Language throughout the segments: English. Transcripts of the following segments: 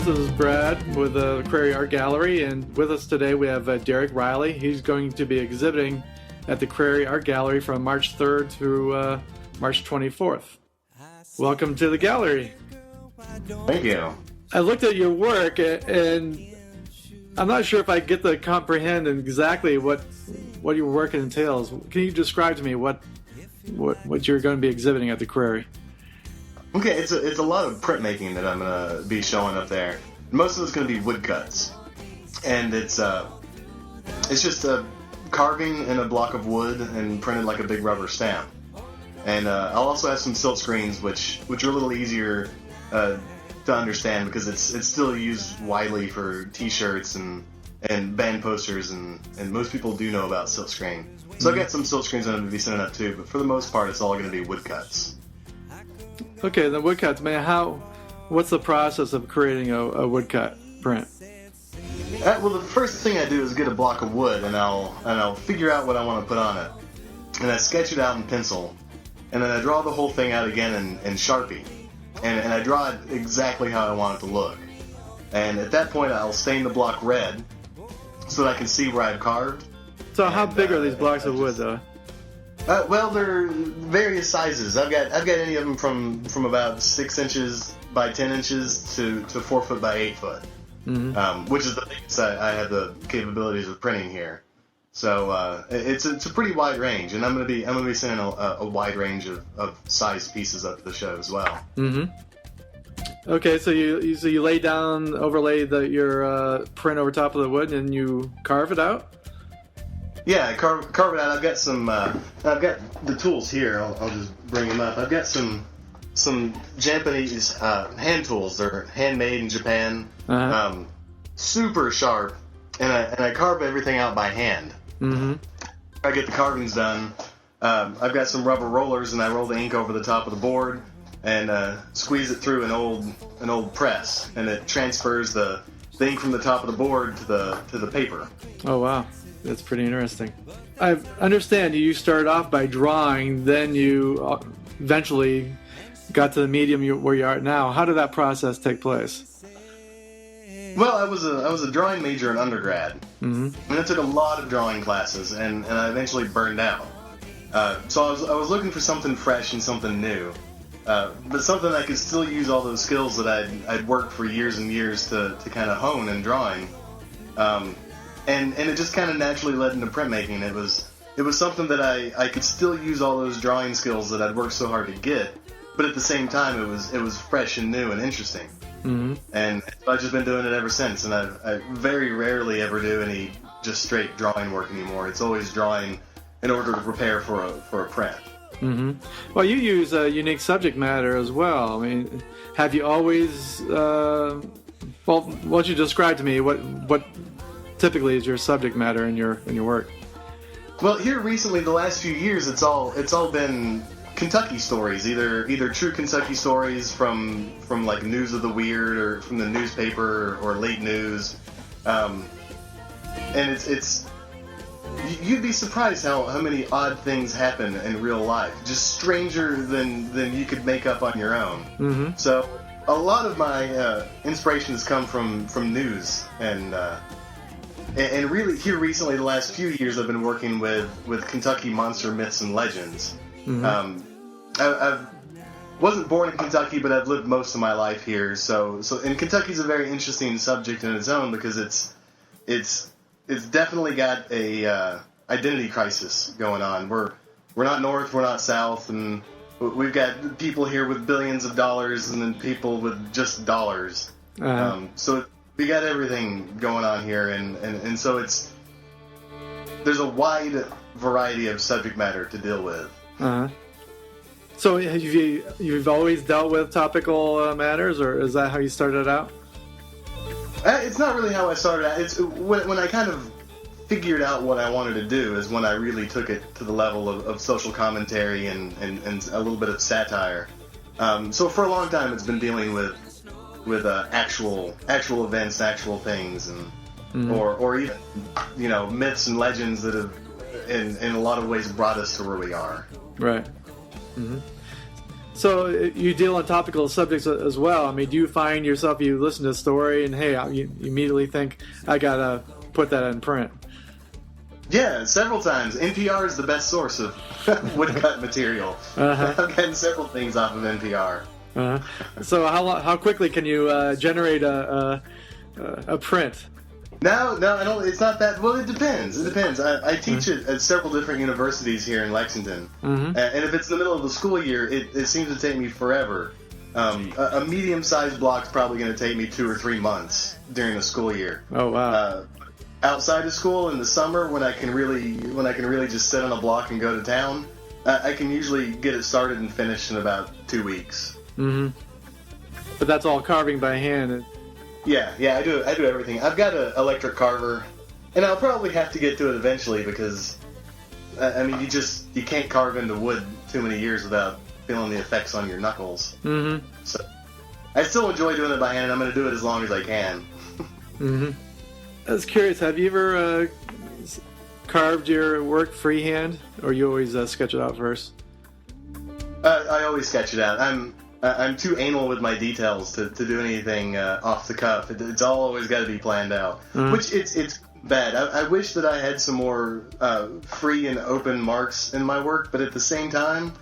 This is Brad with the Crary Art Gallery, and with us today we have Derrick Riley. He's going to be exhibiting at the Crary Art Gallery from March 3rd through March 24th. Welcome to the gallery. Thank you. I looked at your work, and I'm not sure if I get to comprehend exactly what your work entails. Can you describe to me what you're going to be exhibiting at the Crary? Okay, it's a lot of printmaking that I'm going to be showing up there. Most of it's going to be woodcuts, and it's just a carving in a block of wood and printed like a big rubber stamp. And I'll also have some silk screens, which are a little easier to understand because it's still used widely for T-shirts and band posters, and most people do know about silk screen. So I've got some silk screens I'm going to be setting up too, but for the most part, it's all going to be woodcuts. Okay, the woodcuts, man. What's the process of creating a woodcut print? Well, the first thing I do is get a block of wood, and I'll figure out what I want to put on it, and I sketch it out in pencil, and then I draw the whole thing out again in Sharpie, and I draw it exactly how I want it to look. And at that point, I'll stain the block red so that I can see where I've carved. So how big are these blocks of wood, though? Well, they're various sizes. I've got any of them from about 6 inches by 10 inches to 4 foot by 8 foot, which is the biggest I have the capabilities of printing here. So it's a pretty wide range, and I'm gonna be sending a wide range of size pieces up to the show as well. Mm-hmm. Okay, so you overlay your print over top of the wood, and you carve it out. Yeah, carve it out. I've got some. I've got the tools here. I'll just bring them up. I've got some Japanese hand tools. They're handmade in Japan. Uh-huh. Super sharp, and I carve everything out by hand. Mm-hmm. I get the carvings done. I've got some rubber rollers, and I roll the ink over the top of the board and squeeze it through an old press, and it transfers the ink from the top of the board to the paper. Oh wow. That's pretty interesting. I understand you started off by drawing, then you eventually got to the medium where you are now. How did that process take place? Well, I was a drawing major in undergrad, and I took a lot of drawing classes, and I eventually burned out. So I was looking for something fresh and something new, but something I could still use all those skills that I'd worked for years and years to kind of hone in drawing. And it just kind of naturally led into printmaking. It was something that I could still use all those drawing skills that I'd worked so hard to get, but at the same time it was fresh and new and interesting. Mm-hmm. And I've just been doing it ever since. And I very rarely ever do any just straight drawing work anymore. It's always drawing in order to prepare for a print. Mm-hmm. Well, you use a unique subject matter as well. I mean, have you always? Well, why don't you describe to me what typically is your subject matter in your work? Well, here recently, the last few years, it's all been Kentucky stories, either true Kentucky stories from like News of the Weird or from the newspaper or late news, and it's you'd be surprised how many odd things happen in real life, just stranger than you could make up on your own. Mm-hmm. So a lot of my inspirations come from news and really, here recently, the last few years, I've been working with Kentucky monster myths and legends. Mm-hmm. I wasn't born in Kentucky, but I've lived most of my life here. And Kentucky's a very interesting subject in its own because it's definitely got a identity crisis going on. We're not North, we're not South, and we've got people here with billions of dollars, and then people with just dollars. Uh-huh. So we got everything going on here, and so there's a wide variety of subject matter to deal with. Uh-huh. So you've always dealt with topical matters, or is that how you started out? It's not really how I started out. It's when I kind of figured out what I wanted to do is when I really took it to the level of social commentary and a little bit of satire. So for a long time, it's been dealing with actual events, actual things, and or even myths and legends that have in a lot of ways brought us to where we are. Right. Mm-hmm. So you deal on topical subjects as well. I mean, do you find yourself, you listen to a story and, hey, you immediately think, I got to put that in print? Yeah, several times. NPR is the best source of WoodCut material. I've gotten several things off of NPR. So how quickly can you generate a print? No, I don't. It's not that. Well, it depends. I teach at several different universities here in Lexington, and if it's the middle of the school year, it seems to take me forever. A medium-sized block's probably going to take me 2 or 3 months during the school year. Oh wow! Outside of school in the summer, when I can really just sit on a block and go to town, I can usually get it started and finished in about 2 weeks. But that's all carving by hand. Yeah, I do everything. I've got an electric carver, and I'll probably have to get to it eventually because, I mean, you can't carve into wood too many years without feeling the effects on your knuckles. So I still enjoy doing it by hand, and I'm going to do it as long as I can. I was curious, have you ever carved your work freehand, or you always sketch it out first? I always sketch it out. I'm too anal with my details to do anything off the cuff. It's all always got to be planned out, which it's bad. I wish that I had some more free and open marks in my work, but at the same time,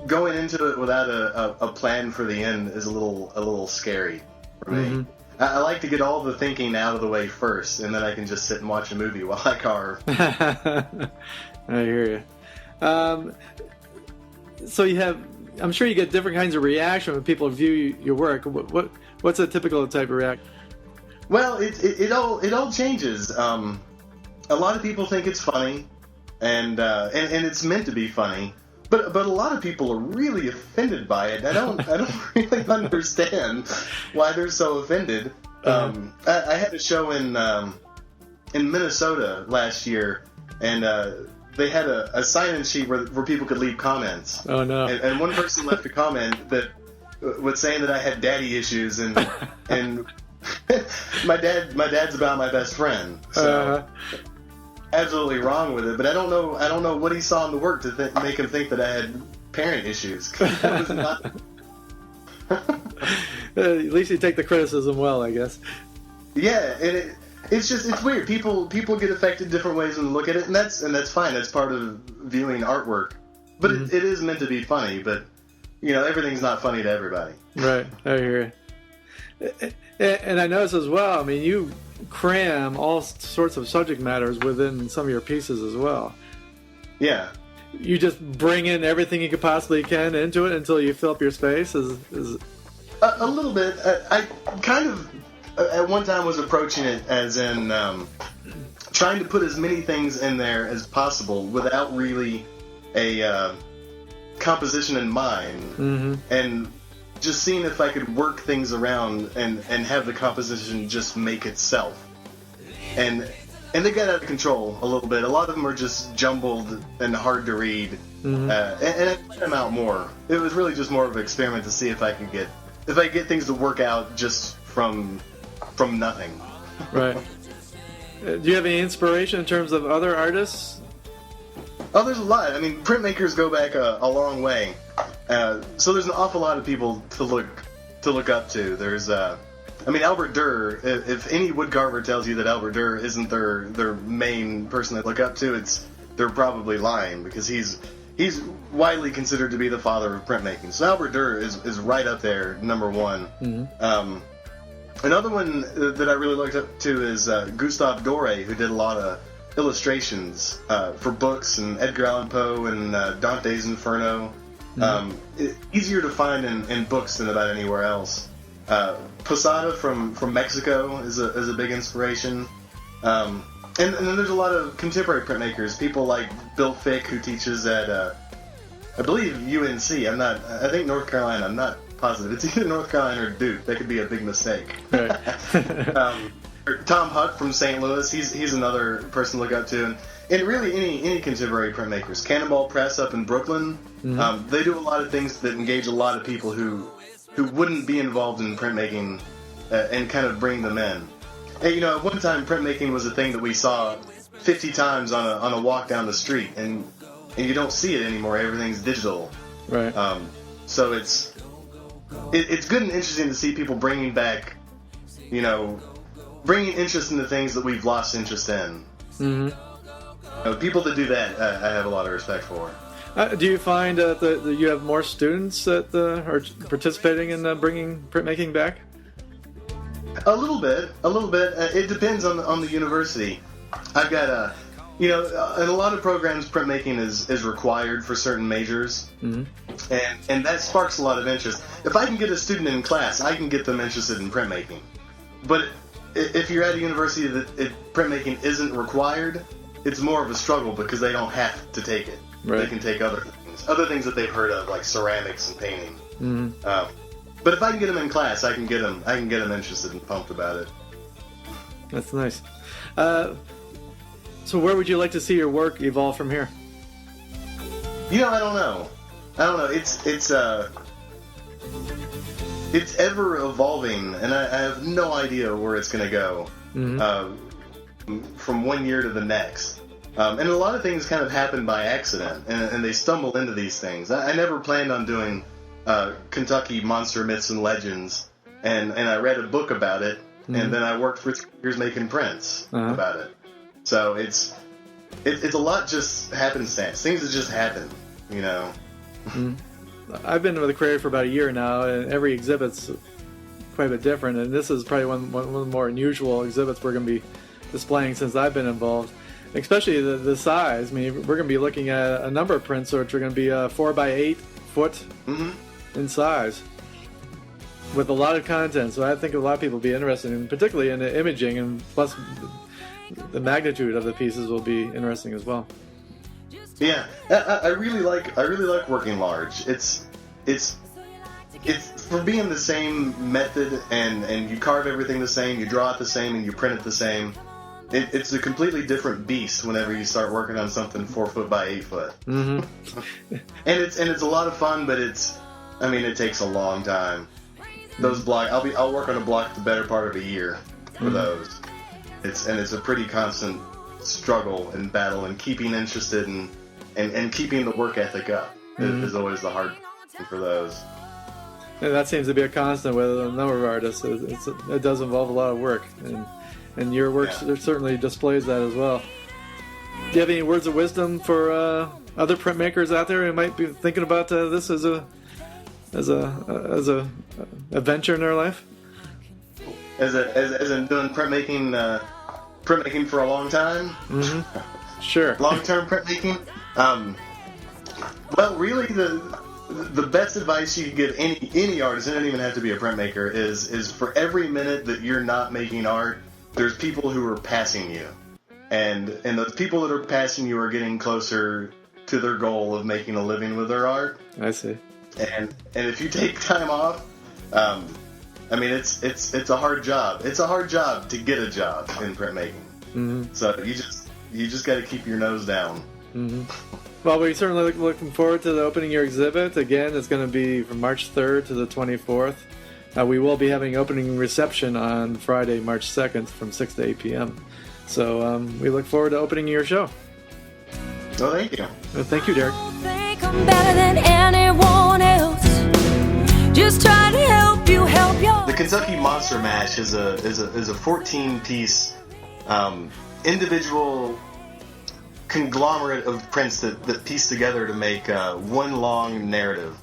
going into it without a plan for the end is a little scary for me. I like to get all the thinking out of the way first, and then I can just sit and watch a movie while I carve. I hear you. So I'm sure you get different kinds of reaction when people view your work. What's a typical type of reaction? Well, it all changes. A lot of people think it's funny, and it's meant to be funny. But a lot of people are really offended by it. I don't really understand why they're so offended. I had a show in Minnesota last year, and they had a sign-in sheet where people could leave comments. Oh no! And one person left a comment that was saying that I had daddy issues, and my dad's about my best friend. So. Absolutely wrong with it, but I don't know what he saw in the work to make him think that I had parent issues. That was not... At least you take the criticism well, I guess. Yeah, and it's weird. People get affected different ways when they look at it, and that's fine. That's part of viewing artwork. But it is meant to be funny. But everything's not funny to everybody. Right, I hear you. And I notice as well. I mean, you cram all sorts of subject matters within some of your pieces as well. Yeah. You just bring in everything you could possibly can into it until you fill up your space? Is... A little bit. I kind of, at one time, was approaching it as in trying to put as many things in there as possible without really a composition in mind. And just seeing if I could work things around and have the composition just make itself. And they got out of control a little bit. A lot of them are just jumbled and hard to read. And I put them out more. It was really just more of an experiment to see if I could get things to work out just from nothing. Right. Do you have any inspiration in terms of other artists? Oh, there's a lot. I mean, printmakers go back a long way. So there's an awful lot of people to look up to. There's, Albert Durr. If any woodcarver tells you that Albert Durr isn't their main person to look up to, they're probably lying, because he's widely considered to be the father of printmaking. So Albert Durr is right up there, number one. Another one that I really looked up to is Gustave Doré, who did a lot of illustrations for books, and Edgar Allan Poe and Dante's Inferno. Easier to find in books than about anywhere else. Posada from Mexico is a big inspiration. And then there's a lot of contemporary printmakers, people like Bill Fick, who teaches at I believe UNC. I think North Carolina. I'm not positive. It's either North Carolina or Duke. That could be a big mistake. Right. Tom Huck from St. Louis. He's another person to look up to. And really any contemporary printmakers. Cannonball Press up in Brooklyn. They do a lot of things that engage a lot of people who wouldn't be involved in printmaking and kind of bring them in. And, at one time printmaking was a thing that we saw 50 times on a walk down the street, and you don't see it anymore. Everything's digital. Right. So it's good and interesting to see people bringing back, bringing interest in the things that we've lost interest in. Mm-hmm. People that do that, I have a lot of respect for. Do you find that you have more students that are participating in bringing printmaking back? A little bit. It depends on the university. I've got in a lot of programs, printmaking is required for certain majors, mm-hmm. and that sparks a lot of interest. If I can get a student in class, I can get them interested in printmaking. But if you're at a university that printmaking isn't required, it's more of a struggle because they don't have to take it. Right. They can take other things that they've heard of, like ceramics and painting. Mm-hmm. But if I can get them in class, I can get them interested and pumped about it. That's nice. So where would you like to see your work evolve from here? I don't know. It's ever evolving, and I have no idea where it's going to go. Mm-hmm. From one year to the next. And a lot of things kind of happen by accident, and they stumble into these things. I never planned on doing Kentucky Monster Myths and Legends, and I read a book about it, mm-hmm. and then I worked for 3 years making prints about it. So it's a lot just happenstance. Things that just happen, Mm-hmm. I've been with the Crary for about a year now, and every exhibit's quite a bit different, and this is probably one of the more unusual exhibits we're going to be displaying since I've been involved. Especially the size. I mean, we're going to be looking at a number of prints, which are going to be 4 by 8 foot mm-hmm. in size, with a lot of content. So I think a lot of people will be interested in, particularly in the imaging, and plus the magnitude of the pieces will be interesting as well. Yeah, I really like working large. It's for being the same method, and you carve everything the same, you draw it the same, and you print it the same. It's a completely different beast whenever you start working on something 4 foot by 8 foot. Mm-hmm. and it's a lot of fun, but it takes a long time. Those block, I'll work on a block the better part of a year for mm-hmm. those. It's a pretty constant struggle and battle, and keeping interested and keeping the work ethic up mm-hmm. is always the hard thing for those. And that seems to be a constant with a number of artists. It does involve a lot of work, and your work certainly displays that as well. Do you have any words of wisdom for other printmakers out there who might be thinking about this as a venture in their life? As in doing printmaking for a long time? Mm-hmm. Sure. Long-term printmaking? Well, really, the best advice you can give any artist, it doesn't even have to be a printmaker, is for every minute that you're not making art, there's people who are passing you. And those people that are passing you are getting closer to their goal of making a living with their art. I see. And if you take time off, it's a hard job. It's a hard job to get a job in printmaking. Mm-hmm. So you just got to keep your nose down. Mm-hmm. Well, we're certainly looking forward to the opening your exhibit. Again, it's going to be from March 3rd to the 24th. We will be having opening reception on Friday, March 2nd from 6 to 8 p.m. So we look forward to opening your show. Well, thank you. Thank you, Derrick. Think I'm better than anyone else. Just trying to help you help your... The Kentucky Monster Mash is a 14-piece individual conglomerate of prints that piece together to make one long narrative.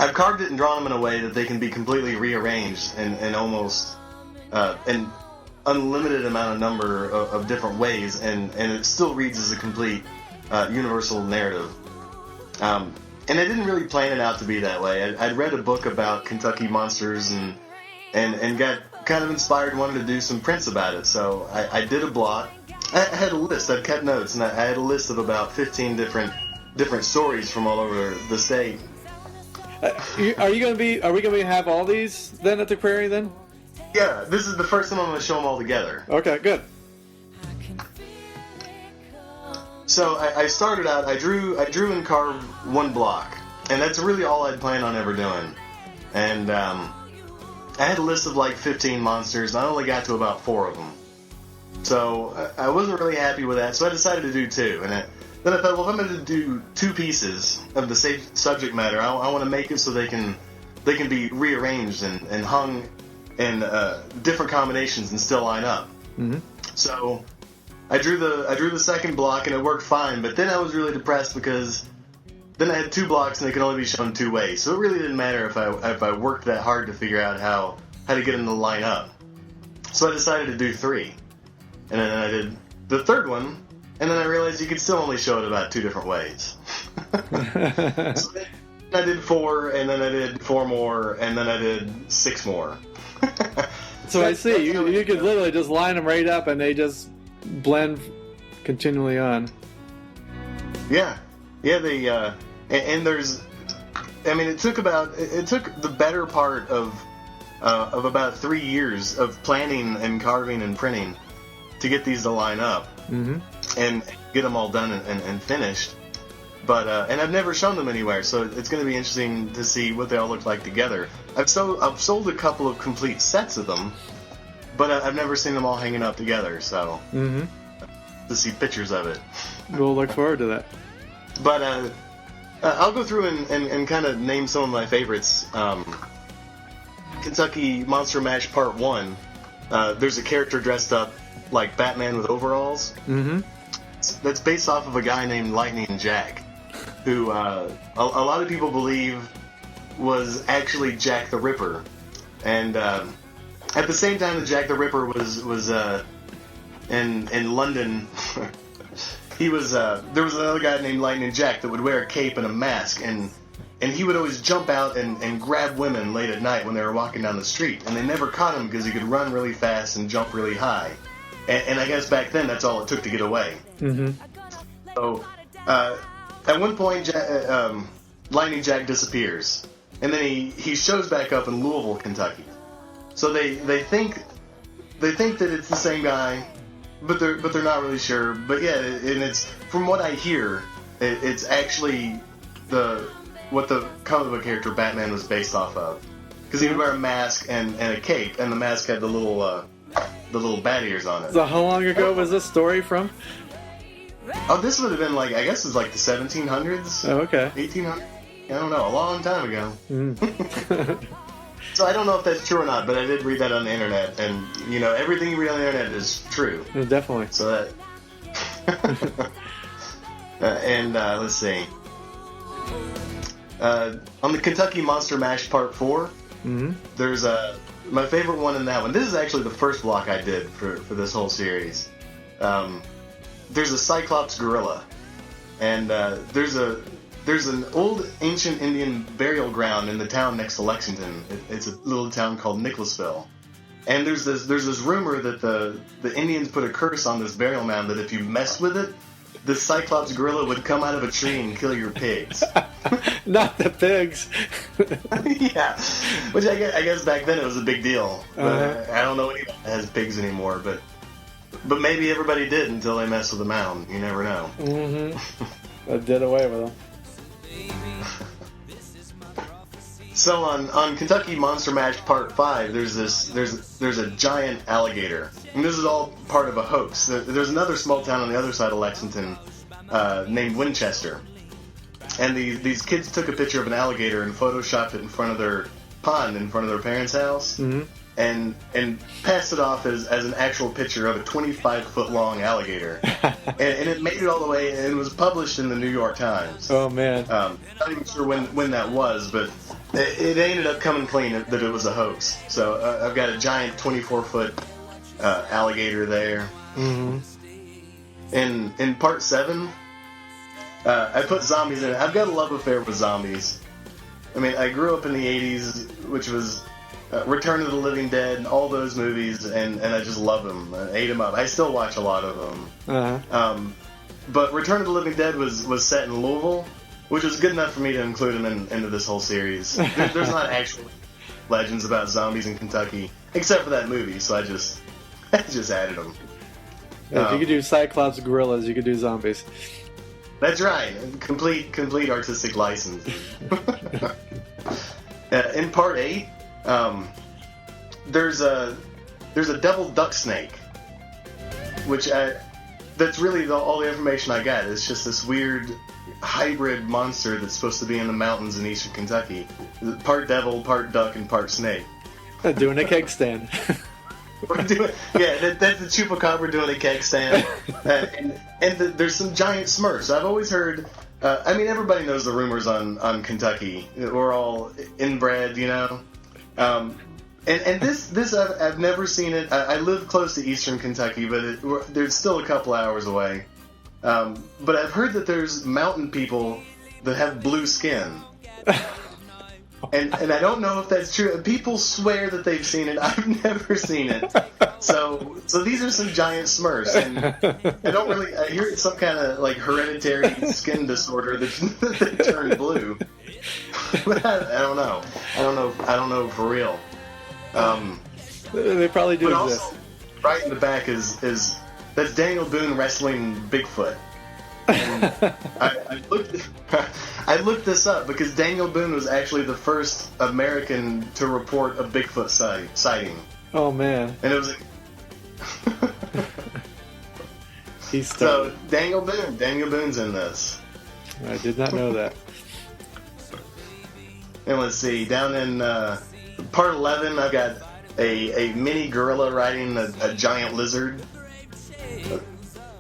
I've carved it and drawn them in a way that they can be completely rearranged in almost an unlimited amount of number of different ways, and it still reads as a complete universal narrative. And I didn't really plan it out to be that way. I'd read a book about Kentucky monsters and got kind of inspired and wanted to do some prints about it. So I did a block. I had a list. I'd kept notes, and I had a list of about 15 different stories from all over the state. Are we going to be have all these then at the Crary then? Yeah, this is the first time I'm going to show them all together. Okay, good. So I started out. I drew and carved one block, and that's really all I'd planned on ever doing. And I had a list of like 15 monsters, and I only got to about 4 of them. So I wasn't really happy with that. So I decided to do 2, and then I thought, well, if I'm going to do 2 pieces of the same subject matter, I want to make it so they can be rearranged and hung in different combinations and still line up. Mm-hmm. So I drew the second block and it worked fine, but then I was really depressed because then I had 2 blocks and they could only be shown 2 ways. So it really didn't matter if I worked that hard to figure out how to get them to line up. So I decided to do 3, and then I did the third one, and then I realized you could still only show it about 2 different ways. So then I did 4, and then I did 4 more, and then I did 6 more. So I see. You could literally just line them right up, and they just blend continually on. Yeah. They and there's, I mean, it took the better part of about 3 years of planning and carving and printing to get these to line up. Mm-hmm. And get them all done and finished. But and I've never shown them anywhere, so it's going to be interesting to see what they all look like together. I've sold a couple of complete sets of them, but I've never seen them all hanging up together. So to see pictures of it, we'll look forward to that. But I'll go through and kind of name some of my favorites. Kentucky Monster Mash Part 1. There's a character dressed up like Batman with overalls. Mm-hmm. That's based off of a guy named Lightning Jack, who a lot of people believe was actually Jack the Ripper. And at the same time that Jack the Ripper was in London, there was another guy named Lightning Jack that would wear a cape and a mask, and he would always jump out and grab women late at night when they were walking down the street, and they never caught him because he could run really fast and jump really high. And I guess back then that's all it took to get away. Mm-hmm. So at one point, Lightning Jack disappears, and then he shows back up in Louisville, Kentucky. So they think that it's the same guy, but they're not really sure. But yeah, and it's, from what I hear, it's actually what the comic book character Batman was based off of, because he would wear a mask and a cape, and the mask had the little bat ears on it. So how long ago was this story from? Oh, this would have been I guess it's like the 1700s. Oh, okay. 1800s. I don't know, a long time ago. Mm. So I don't know if that's true or not, but I did read that on the internet, and everything you read on the internet is true. Yeah, definitely. So that. And let's see. On the Kentucky Monster Mash Part 4, there's my favorite one in that one. This is actually the first block I did for this whole series. There's a Cyclops gorilla, and there's an old ancient Indian burial ground in the town next to Lexington. It's a little town called Nicholasville, and there's this rumor that the Indians put a curse on this burial mound that if you messed with it, the Cyclops gorilla would come out of a tree and kill your pigs. Not the pigs. Yeah, which I guess back then it was a big deal. But I don't know anyone that has pigs anymore, but maybe everybody did until they messed with the mound. You never know. Mm-hmm. I did away with them. So on Kentucky Monster Mash Part 5, there's a giant alligator, and this is all part of a hoax. There's another small town on the other side of Lexington named Winchester, and these kids took a picture of an alligator and photoshopped it in front of their pond in front of their parents' house, and passed it off as an actual picture of a 25-foot long alligator, and it made it all the way, and it was published in the New York Times. Oh man! Not even sure when that was, but it ended up coming clean that it was a hoax. So I've got a giant 24-foot alligator there. Mm-hmm. In Part 7, I put zombies in it. I've got a love affair with zombies. I mean, I grew up in the 80s, which was Return of the Living Dead and all those movies, and I just love them. I ate them up. I still watch a lot of them. But Return of the Living Dead was set in Louisville, which was good enough for me to include them into this whole series. There's not actual legends about zombies in Kentucky, except for that movie, so I just added them. Yeah, if you could do Cyclops gorillas, you could do zombies. That's right. Complete artistic license. In Part 8, there's a devil duck snake, which that's really all the information I got. It's just this weird hybrid monster that's supposed to be in the mountains in eastern Kentucky. Part devil, part duck, and part snake. Doing a keg stand. That's the chupacabra doing a keg stand. There's some giant Smurfs. I've always heard... everybody knows the rumors on Kentucky. We're all inbred, you know? And this I've never seen it. I live close to eastern Kentucky, but there's still a couple hours away. But I've heard that there's mountain people that have blue skin. And I don't know if that's true. People swear that they've seen it. I've never seen it. So these are some giant Smurfs, and I hear it's some kind of like hereditary skin disorder that turn blue. But I don't know. I don't know for real. They probably do but exist. Also, right in the back is that's Daniel Boone wrestling Bigfoot. And I looked this up because Daniel Boone was actually the first American to report a Bigfoot sighting. Oh man! And it was. So Daniel Boone's in this. I did not know that. And let's see, down in part 11, I've got a mini gorilla riding a giant lizard.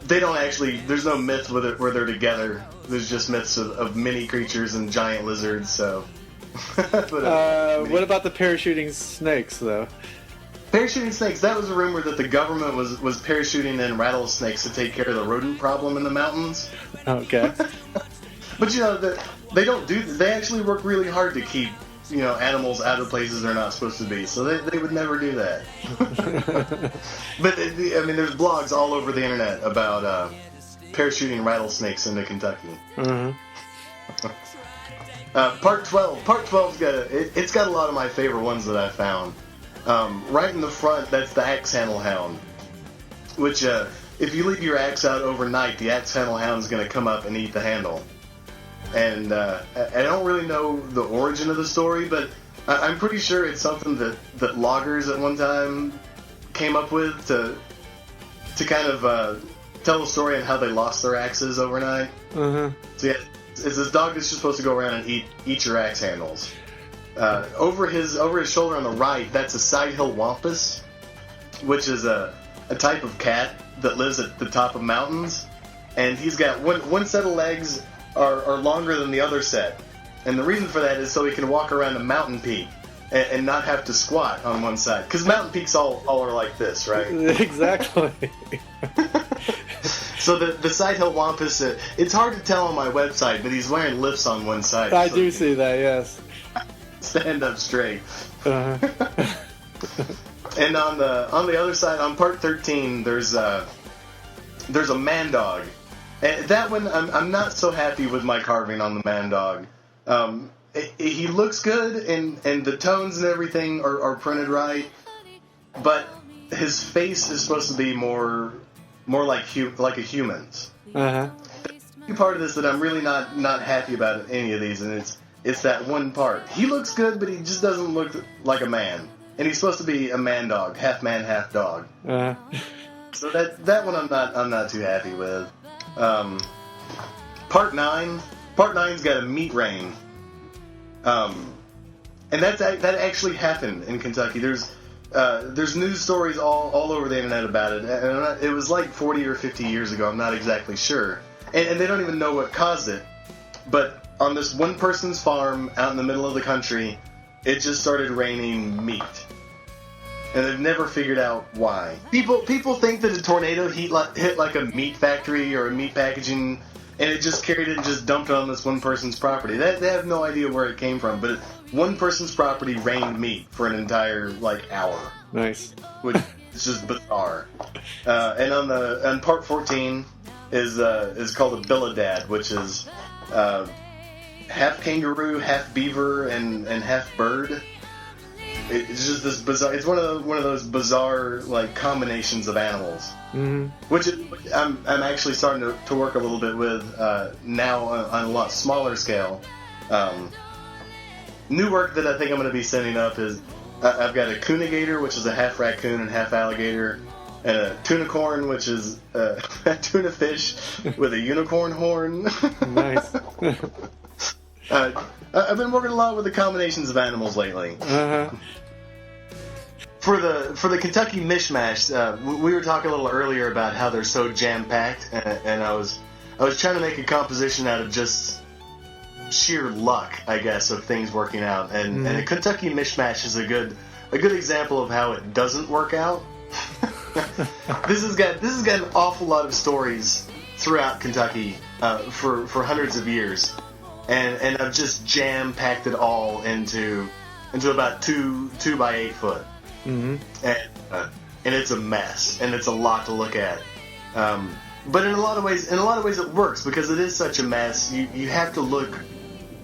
They don't actually, there's no myth with it where they're together. There's just myths of mini creatures and giant lizards, so. What about the parachuting snakes, though? Parachuting snakes, that was a rumor that the government was parachuting in rattlesnakes to take care of the rodent problem in the mountains. Okay. But, you know, they don't do, they actually work really hard to keep, you know, animals out of places they're not supposed to be, so they would never do that. But, there's blogs all over the internet about parachuting rattlesnakes into Kentucky. Mm-hmm. Part 12's it's got a lot of my favorite ones that I found. Right in the front, that's the axe handle hound, which, if you leave your axe out overnight, the axe handle hound's going to come up and eat the handle. And I don't really know the origin of the story, but I'm pretty sure it's something that loggers at one time came up with to kind of tell the story on how they lost their axes overnight. Mm-hmm. So yeah, it's this dog that's just supposed to go around and eat your axe handles. Over his shoulder on the right, that's a side-hill wampus, which is a type of cat that lives at the top of mountains, and he's got one set of legs are longer than the other set, and the reason for that is so he can walk around a mountain peak and not have to squat on one side, because mountain peaks all are like this, right? Exactly. So the side-hill wampus, it's hard to tell on my website, but he's wearing lifts on one side. I do see that, yes. Stand up straight. Uh-huh. And on the other side, on part 13, there's a man dog. And that one, I'm not so happy with my carving on the man dog. He looks good, and the tones and everything are printed right, but his face is supposed to be more like a human's. Uh-huh. The part of this that I'm really not happy about any of these, and it's that one part. He looks good, but he just doesn't look like a man. And he's supposed to be a man dog, half man, half dog. Uh-huh. So that one I'm not too happy with. Part 9's got a meat rain. And that actually happened in Kentucky. There's news stories all over the internet about it. And it was like 40 or 50 years ago. I'm not exactly sure. And they don't even know what caused it. But on this one person's farm out in the middle of the country, it just started raining meat. And they've never figured out why. People think that a tornado hit like a meat factory or a meat packaging, and it just carried it and just dumped it on this one person's property. They have no idea where it came from, but one person's property rained meat for an entire hour. Nice. Which is just bizarre. And on part 14 is called a billadad, which is half kangaroo, half beaver, and half bird. It's just this bizarre. It's one of those bizarre combinations of animals, mm-hmm. which I'm actually starting to work a little bit with now on a lot smaller scale. New work that I think I'm going to be sending up is I've got a coonigator, which is a half raccoon and half alligator, and a tunicorn, which is a tuna fish with a unicorn horn. Nice. I've been working a lot with the combinations of animals lately. Uh-huh. For the Kentucky Mishmash, we were talking a little earlier about how they're so jam-packed, and I was trying to make a composition out of just sheer luck, I guess, of things working out. And a Kentucky Mishmash is a good example of how it doesn't work out. This has got an awful lot of stories throughout Kentucky for hundreds of years, and I've just jam-packed it all into about 2 by 8 foot. Mm-hmm. And it's a mess, and it's a lot to look at. But in a lot of ways it works, because it is such a mess. You have to look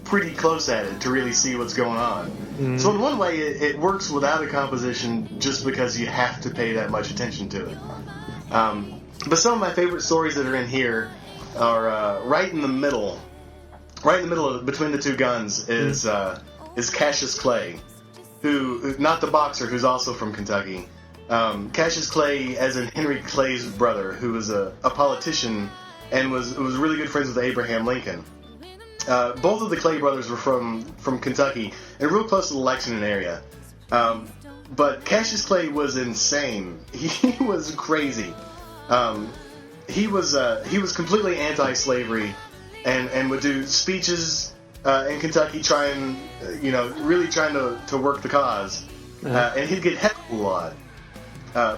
pretty close at it to really see what's going on. Mm-hmm. So in one way, it works without a composition, just because you have to pay that much attention to it. But some of my favorite stories that are in here are right in the middle between the two guns is Cassius Clay, who, not the boxer, who's also from Kentucky. Cassius Clay, as in Henry Clay's brother, who was a politician and was really good friends with Abraham Lincoln. Both of the Clay brothers were from Kentucky and real close to the Lexington area. But Cassius Clay was insane. He was crazy. He was completely anti-slavery and would do speeches in Kentucky really trying to work the cause. And he'd get heckled a lot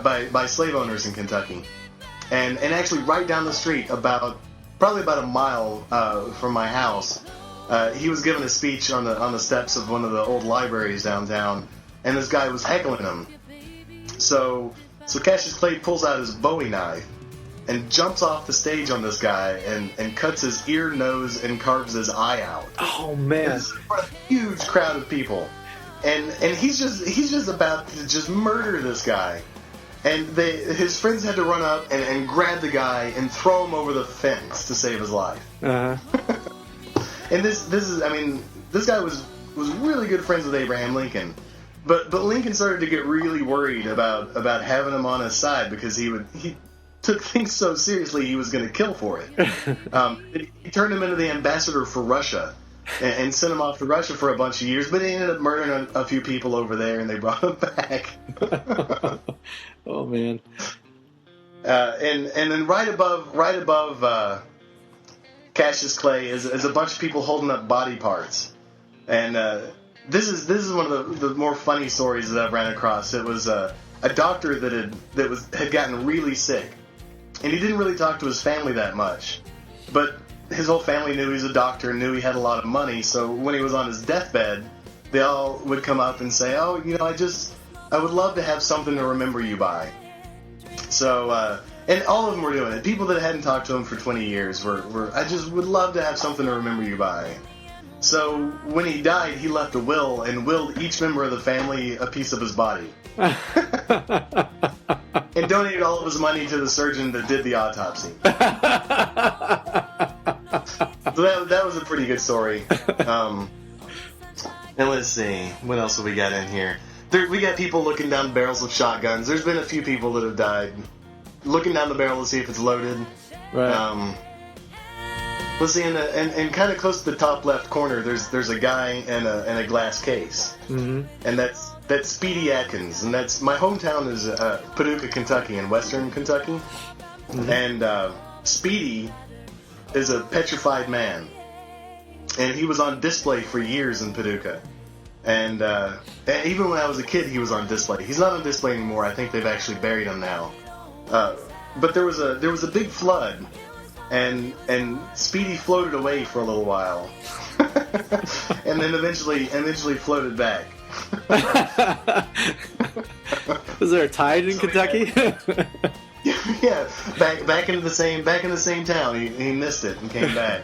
by slave owners in Kentucky. And actually right down the street, probably about a mile from my house, he was giving a speech on the steps of one of the old libraries downtown, and this guy was heckling him. So Cassius Clay pulls out his Bowie knife and jumps off the stage on this guy and cuts his ear, nose, and carves his eye out. Oh man! It's a huge crowd of people, and he's just about to just murder this guy. And his friends had to run up and grab the guy and throw him over the fence to save his life. Uh-huh. And this guy was really good friends with Abraham Lincoln, but Lincoln started to get really worried about having him on his side, because he took things so seriously he was going to kill for it. He turned him into the ambassador for Russia and sent him off to Russia for a bunch of years, but he ended up murdering a few people over there, and they brought him back. Oh man! And then right above Cassius Clay is a bunch of people holding up body parts, and this is one of the more funny stories that I've ran across. It was a doctor that had gotten really sick, and he didn't really talk to his family that much, but his whole family knew he was a doctor and knew he had a lot of money. So when he was on his deathbed, they all would come up and say, "Oh, I would love to have something to remember you by." So, and all of them were doing it. People that hadn't talked to him for 20 years were I just would love to have something to remember you by. So when he died, he left a will and willed each member of the family a piece of his body. And donated all of his money to the surgeon that did the autopsy. So that was a pretty good story. And let's see, what else have we got in here? We got people looking down barrels of shotguns. There's been a few people that have died looking down the barrel to see if it's loaded. Right. Let's see, and kind of close to the top left corner, there's a guy and a glass case, and that's Speedy Atkins, and that's my hometown is Paducah, Kentucky, in western Kentucky, and Speedy is a petrified man, and he was on display for years in Paducah. And even when I was a kid, he was on display. He's not on display anymore. I think they've actually buried him now. But there was a big flood, and Speedy floated away for a little while, and then eventually floated back. Was there a tide in Kentucky? Yeah, back in the same town. He missed it and came back.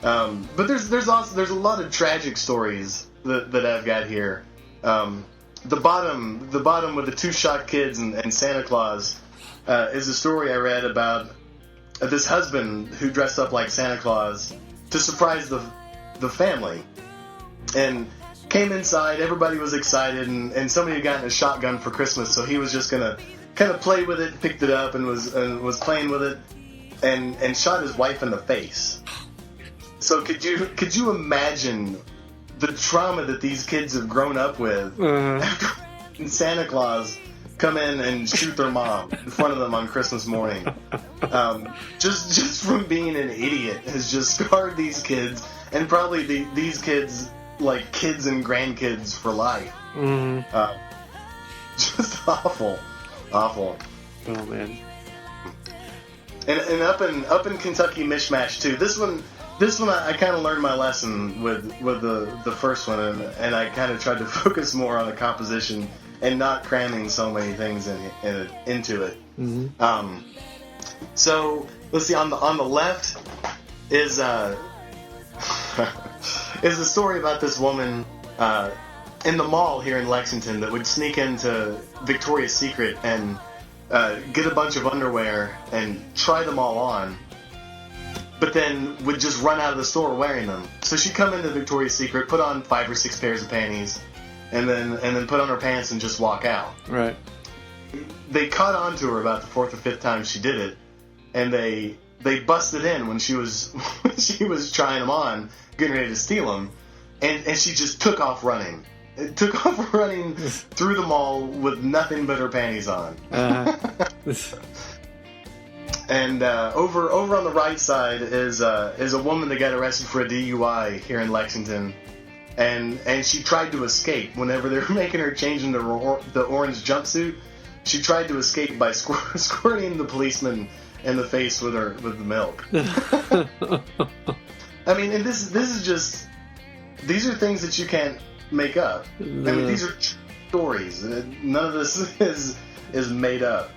But there's a lot of tragic stories that I've got here. The bottom with the 2 shot kids and Santa Claus is a story I read about this husband who dressed up like Santa Claus to surprise the family, and came inside. Everybody was excited, and somebody had gotten a shotgun for Christmas, so he was just gonna kind of played with it, picked it up, and was playing with it, and shot his wife in the face. So could you imagine the trauma that these kids have grown up with after Santa Claus come in and shoot their mom in front of them on Christmas morning? Just from being an idiot has just scarred these kids, and probably these kids, like kids and grandkids for life. Just awful. Oh man. And up in Kentucky, Mishmash too. This one I kind of learned my lesson with the first one, and I kind of tried to focus more on the composition and not cramming so many things into it. So let's see. On the left is is a story about this woman in the mall here in Lexington that would sneak into Victoria's Secret and get a bunch of underwear and try them all on, but then would just run out of the store wearing them. So she'd come into Victoria's Secret, put on 5 or 6 pairs of panties, and then put on her pants and just walk out. Right. They caught on to her about the 4th or 5th time she did it, and they busted in when she was trying them on, getting ready to steal them, and she just took off running. Took off running through the mall with nothing but her panties on. And over on the right side is a woman that got arrested for a DUI here in Lexington, and she tried to escape whenever they were making her change into the orange jumpsuit. She tried to escape by squirting the policeman in the face with the milk. I mean, and this is just, these are things that you can't make up. I mean, these are stories. None of this is made up.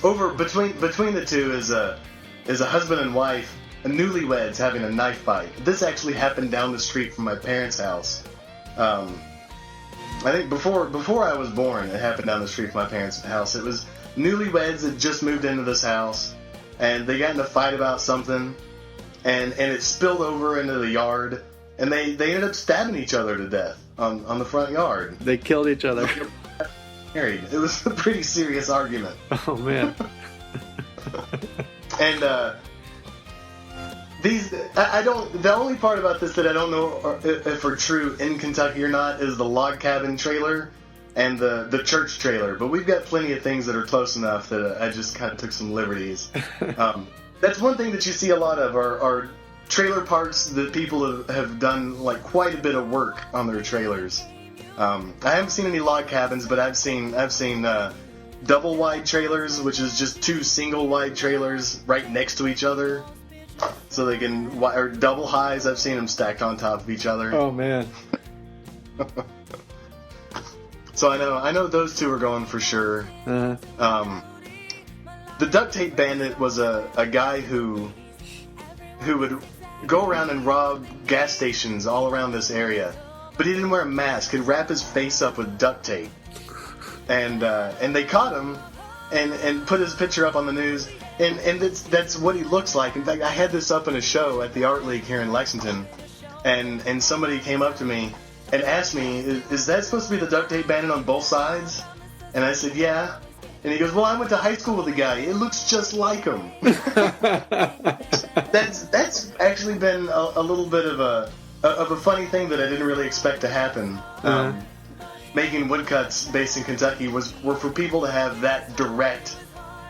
Over between the two is a husband and wife, newlyweds, having a knife fight. This actually happened down the street from my parents' house. I think before I was born, it happened down the street from my parents' house. It was newlyweds that just moved into this house, and they got in a fight about something, and it spilled over into the yard. And they ended up stabbing each other to death on the front yard. They killed each other. Married. It was a pretty serious argument. Oh man. And the only part about this that I don't know if are true in Kentucky or not is the log cabin trailer and the church trailer. But we've got plenty of things that are close enough that I just kind of took some liberties. That's one thing that you see a lot of are trailer parks that people have done like quite a bit of work on their trailers. I haven't seen any log cabins, but I've seen double wide trailers, which is just 2 single wide trailers right next to each other, so they can, or double highs. I've seen them stacked on top of each other. Oh man. So I know those two are going for sure. The duct tape bandit was a guy who would go around and rob gas stations all around this area, but he didn't wear a mask. He'd wrap his face up with duct tape, and they caught him and put his picture up on the news, and that's what he looks like. In fact, I had this up in a show at the Art League here in Lexington, and somebody came up to me and asked me, is that supposed to be the duct tape bandit on both sides? And I said, yeah. And he goes, well, I went to high school with a guy. It looks just like him. That's actually been a little bit of a funny thing that I didn't really expect to happen. Making woodcuts based in Kentucky were for people to have that direct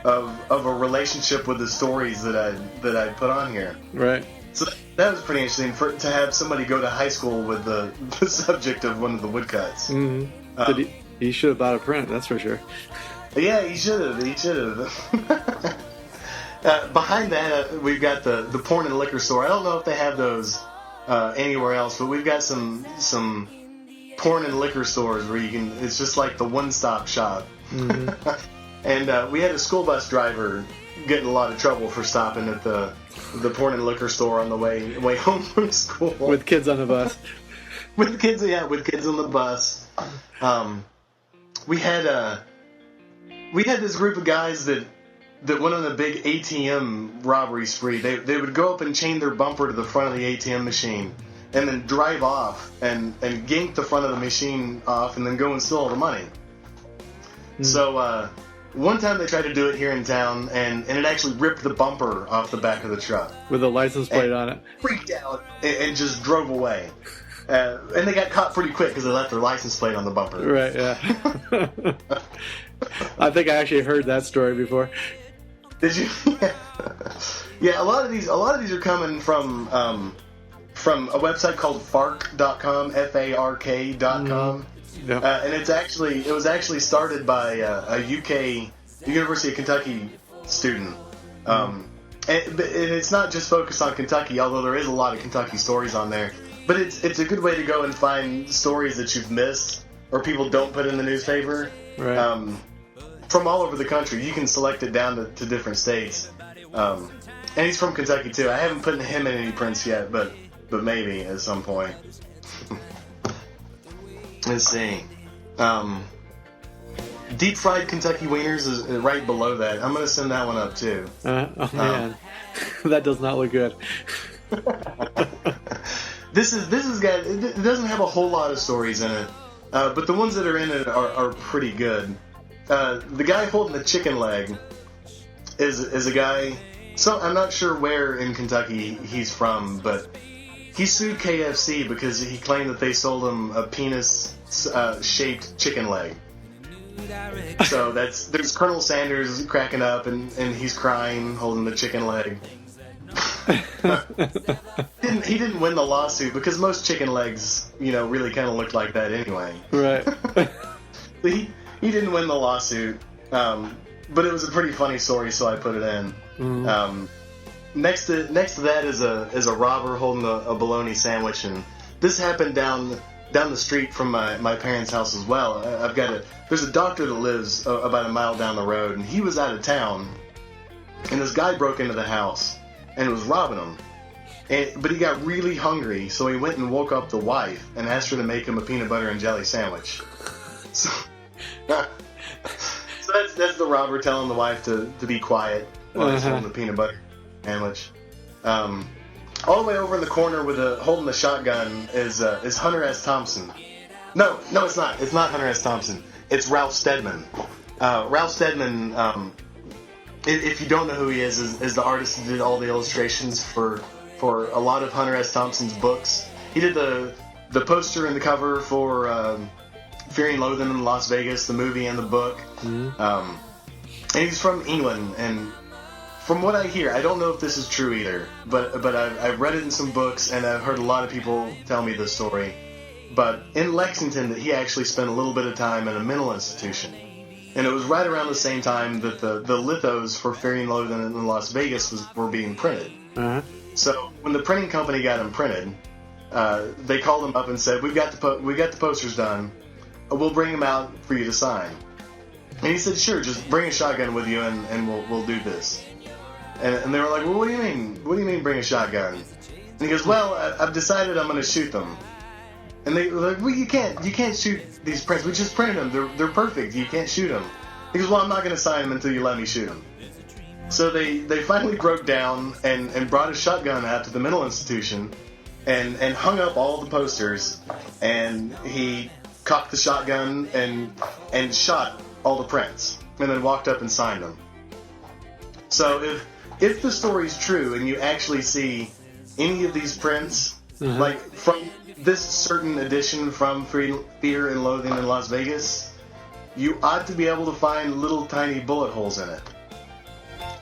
of a relationship with the stories that I put on here. Right. So that was pretty interesting to have somebody go to high school with the subject of one of the woodcuts. Mm-hmm. He should have bought a print, that's for sure. Yeah, he should have. Behind that, we've got the porn and liquor store. I don't know if they have those anywhere else, but we've got some porn and liquor stores where you can. It's just like the one-stop shop. Mm-hmm. And we had a school bus driver get in a lot of trouble for stopping at the porn and liquor store on the way home from school with kids on the bus. with kids on the bus. We had this group of guys that went on a big ATM robbery spree. They would go up and chain their bumper to the front of the ATM machine and then drive off and yank the front of the machine off and then go and steal all the money. So one time they tried to do it here in town, and it actually ripped the bumper off the back of the truck. With a license plate on it. Freaked out and just drove away. And they got caught pretty quick because they left their license plate on the bumper. Right, yeah. I think I actually heard that story before. Did you? Yeah, a lot of these are coming from a website called fark.com, FARK.com. Yep. And it was actually started by a UK University of Kentucky student. And it's not just focused on Kentucky, although there is a lot of Kentucky stories on there. But it's a good way to go and find stories that you've missed or people don't put in the newspaper. Right. From all over the country. You can select it down to different states. And he's from Kentucky too. I haven't put him in any prints yet, but maybe at some point. Let's see. Deep fried Kentucky wieners is right below that. I'm going to send that one up too. Oh man, that does not look good. This is got. It doesn't have a whole lot of stories in it, but the ones that are in it are pretty good. The guy holding the chicken leg is a guy. So I'm not sure where in Kentucky he's from, but he sued KFC because he claimed that they sold him a penis-shaped chicken leg. So there's Colonel Sanders cracking up and he's crying, holding the chicken leg. He didn't win the lawsuit because most chicken legs, really kind of look like that anyway. Right. He didn't win the lawsuit, but it was a pretty funny story, so I put it in. Mm-hmm. Next to that is a robber holding a bologna sandwich, and this happened down the street from my parents' house as well. There's a doctor that lives about a mile down the road, and he was out of town, and this guy broke into the house and was robbing him. But he got really hungry, so he went and woke up the wife and asked her to make him a peanut butter and jelly sandwich. So that's the robber telling the wife to be quiet while he's holding the peanut butter sandwich. All the way over in the corner holding the shotgun is Hunter S. Thompson. No, it's not. It's not Hunter S. Thompson. It's Ralph Steadman. Ralph Steadman, if you don't know who he is the artist who did all the illustrations for a lot of Hunter S. Thompson's books. He did the poster and the cover for Fear and Loathing in Las Vegas, the movie and the book. Mm-hmm. And he's from England, and from what I hear, I don't know if this is true either, but I've read it in some books, and I've heard a lot of people tell me this story. But in Lexington, that he actually spent a little bit of time in a mental institution. And it was right around the same time that the lithos for Fear and Loathing in Las Vegas were being printed. Uh-huh. So when the printing company got them printed, they called him up and said, "We got the posters done. We'll bring them out for you to sign." And he said, "Sure, just bring a shotgun with you, and we'll do this." And they were like, "Well, what do you mean? What do you mean bring a shotgun?" And he goes, "Well, I've decided I'm going to shoot them." And they were like, "Well, you can't shoot these prints. We just printed them. They're perfect. You can't shoot them." He goes, "Well, I'm not going to sign them until you let me shoot them." So they finally broke down and brought a shotgun out to the mental institution and hung up all the posters, and he cocked the shotgun and shot all the prints, and then walked up and signed them. So if the story's true and you actually see any of these prints, uh-huh, like from this certain edition from Fear and Loathing in Las Vegas, you ought to be able to find little tiny bullet holes in it.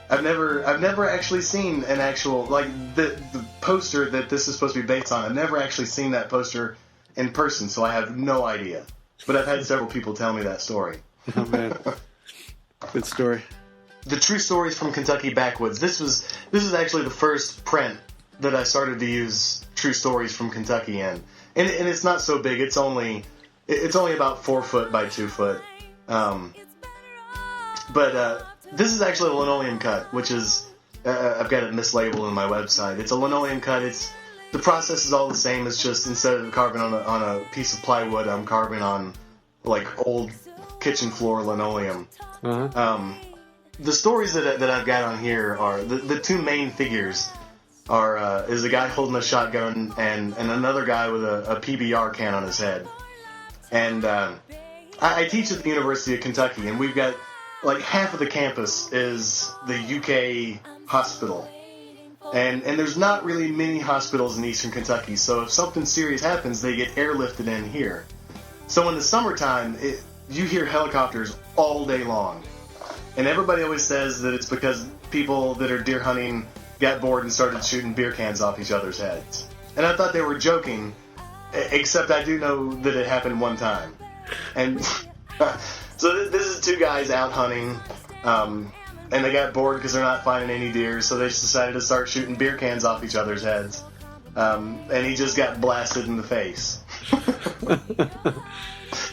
I've never actually seen an actual, like, the poster that this is supposed to be based on. I've never actually seen that poster in person, so I have no idea. But I've had several people tell me that story. Oh man, good story. The True Stories from Kentucky Backwoods. This was actually the first print that I started to use True Stories from Kentucky in, and it's not so big. It's only about 4 foot by 2 foot. But this is actually a linoleum cut, which is I've got it mislabeled on my website. It's a linoleum cut. The process is all the same. It's just instead of carving on a piece of plywood, I'm carving on like old kitchen floor linoleum. Uh-huh. The stories that I've got on here are the two main figures is a guy holding a shotgun and another guy with a PBR can on his head. And I teach at the University of Kentucky, and we've got like half of the campus is the UK hospital. And there's not really many hospitals in eastern Kentucky, so if something serious happens, they get airlifted in here. So in the summertime, you hear helicopters all day long. And everybody always says that it's because people that are deer hunting got bored and started shooting beer cans off each other's heads. And I thought they were joking, except I do know that it happened one time. And so this is two guys out hunting, and they got bored because they're not finding any deer, so they just decided to start shooting beer cans off each other's heads. And he just got blasted in the face.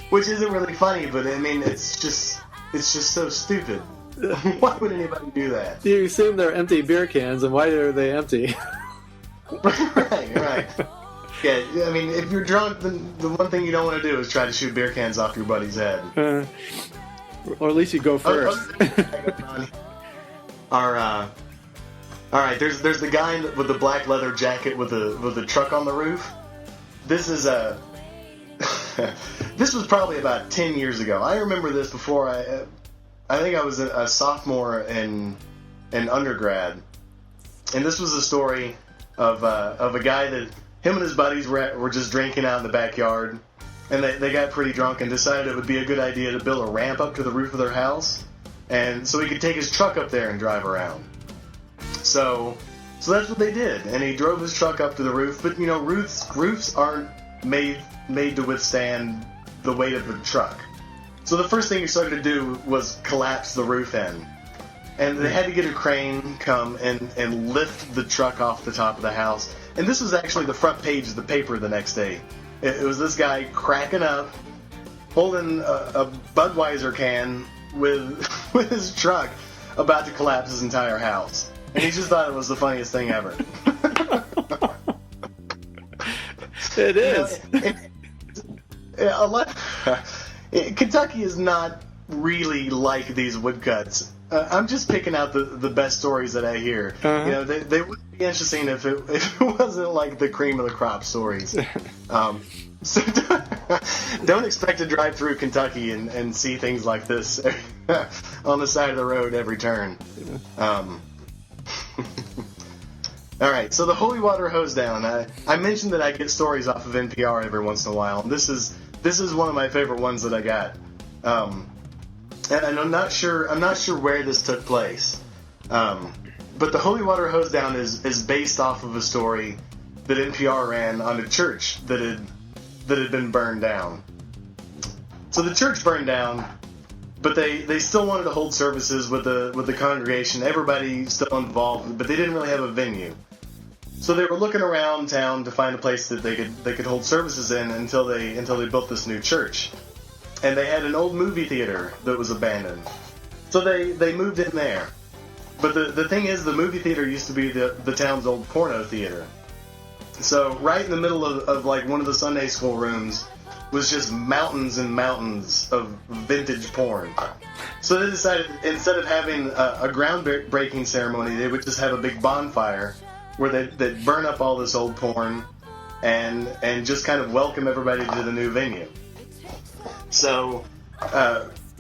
Which isn't really funny, but I mean, it's just so stupid. Why would anybody do that? You assume they're empty beer cans, and why are they empty? Right. Yeah, I mean, if you're drunk, then the one thing you don't want to do is try to shoot beer cans off your buddy's head. Or at least you go first. All right. There's the guy with the black leather jacket with the truck on the roof. This is this was probably about 10 years ago. I remember this before I think I was a sophomore in undergrad, and this was a story of a guy that him and his buddies were just drinking out in the backyard, and they got pretty drunk and decided it would be a good idea to build a ramp up to the roof of their house, and so he could take his truck up there and drive around. So that's what they did, and he drove his truck up to the roof. But you know, roofs aren't made to withstand the weight of the truck. So the first thing he started to do was collapse the roof end. And they had to get a crane come and lift the truck off the top of the house. And this was actually the front page of the paper the next day. It was this guy cracking up, holding a Budweiser can with his truck, about to collapse his entire house. And he just thought it was the funniest thing ever. It is. Kentucky is not really like these woodcuts. I'm just picking out the best stories that I hear. Uh-huh. You know, they would be interesting if it wasn't like the cream of the crop stories. So don't expect to drive through Kentucky and see things like this on the side of the road every turn. All right, so the holy water hose down. I mentioned that I get stories off of NPR every once in a while. This is one of my favorite ones that I got. And I'm not sure where this took place. But the holy water hose down is based off of a story that NPR ran on a church that had been burned down. So the church burned down, but they still wanted to hold services with the congregation, everybody still involved, but they didn't really have a venue. So they were looking around town to find a place that they could hold services in until they built this new church. And they had an old movie theater that was abandoned. So they moved in there. But the thing is, the movie theater used to be the town's old porno theater. So right in the middle of like one of the Sunday school rooms was just mountains and mountains of vintage porn. So they decided, instead of having a groundbreaking ceremony, they would just have a big bonfire where they'd burn up all this old porn and just kind of welcome everybody to the new venue. So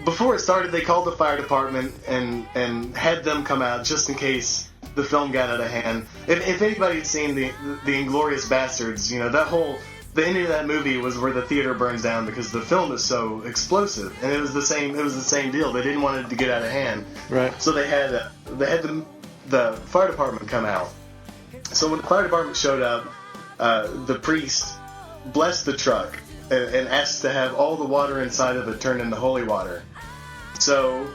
before it started, they called the fire department and had them come out just in case the film got out of hand. If anybody had seen the Inglourious Bastards, you know, the ending of that movie was where the theater burns down because the film is so explosive, and it was the same deal. They didn't want it to get out of hand, right? So they had the fire department come out. So when the fire department showed up, the priest blessed the truck and asked to have all the water inside of it turned into holy water. So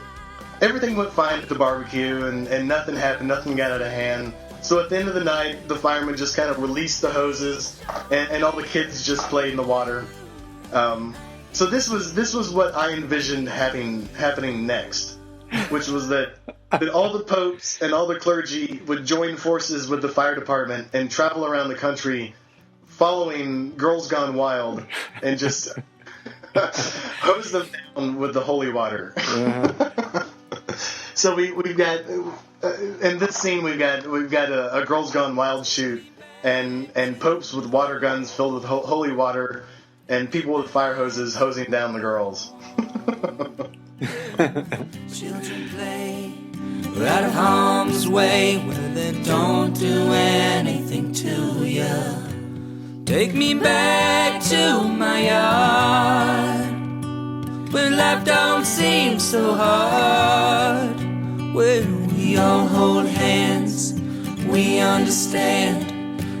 everything went fine at the barbecue, and nothing happened, nothing got out of hand. So at the end of the night, the firemen just kind of released the hoses, and all the kids just played in the water. So this was what I envisioned happening next, which was that all the popes and all the clergy would join forces with the fire department and travel around the country following Girls Gone Wild and just hose them down with the holy water. Uh-huh. So we've got in this scene we've got a Girls Gone Wild shoot and popes with water guns filled with holy water and people with fire hoses hosing down the girls. Children play out of harm's way where they don't do anything to ya. Take me back to my yard where life don't seem so hard, where we all hold hands, we understand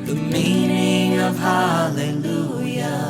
the meaning of hallelujah.